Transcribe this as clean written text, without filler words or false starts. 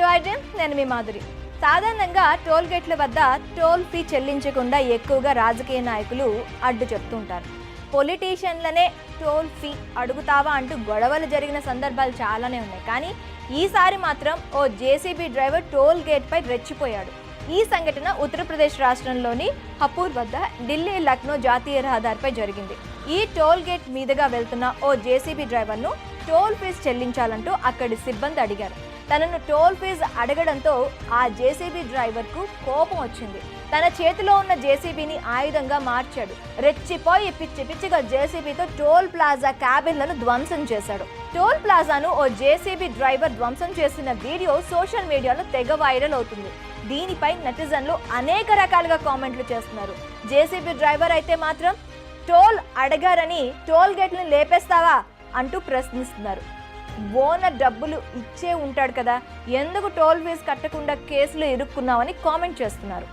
To item, నేను మీ మాధురి. సాధారణంగా toll గేట్ల వద్ద టోల్ ఫీ చెల్లించకుండా ఎక్కువగా రాజకీయ నాయకులు అడ్డు చెప్తుంటారు. పొలిటీషియన్లనే టోల్ ఫీ అడుగుతావా అంటూ గొడవలు జరిగిన సందర్భాలు చాలానే ఉన్నాయి. కానీ ఈసారి మాత్రం ఓ జేసీబీ డ్రైవర్ టోల్ గేట్పై రెచ్చిపోయాడు. ఈ సంఘటన ఉత్తరప్రదేశ్ రాష్ట్రంలోని హపూర్ వద్ద ఢిల్లీ లక్నో జాతీయ రహదారిపై జరిగింది. ఈ టోల్ గేట్ మీదుగా వెళ్తున్న ఓ జేసీబీ డ్రైవర్ను టోల్ ఫీజు చెల్లించాలంటూ అక్కడి సిబ్బంది అడిగారు. తనను టోల్ ఫీజు అడగడంతో ఆ జేసీబీ డ్రైవర్కు కోపం వచ్చింది. తన చేతిలో ఉన్న జేసీబీని ఆయుధంగా మార్చాడు. రెచ్చిపోయి పిచ్చిగా జేసీబీతో టోల్ ప్లాజా క్యాబిన్లను ధ్వంసం చేశాడు. టోల్ ప్లాజాను ఓ జేసీబీ డ్రైవర్ ధ్వంసం చేసిన వీడియో సోషల్ మీడియాలో తెగ వైరల్ అవుతుంది. దీనిపై నెటిజన్లు అనేక రకాలుగా కామెంట్లు చేస్తున్నారు. జేసీబీ డ్రైవర్ అయితే మాత్రం టోల్ అడగారని టోల్ గేట్లను లేపేస్తావా అంటూ ప్రశ్నిస్తున్నారు. ఓనర్ డబ్బులు ఇచ్చే ఉంటాడు కదా, ఎందుకు టోల్ ఫీజు కట్టకుండా కేసులు ఇరుక్కున్నామని కామెంట్ చేస్తున్నారు.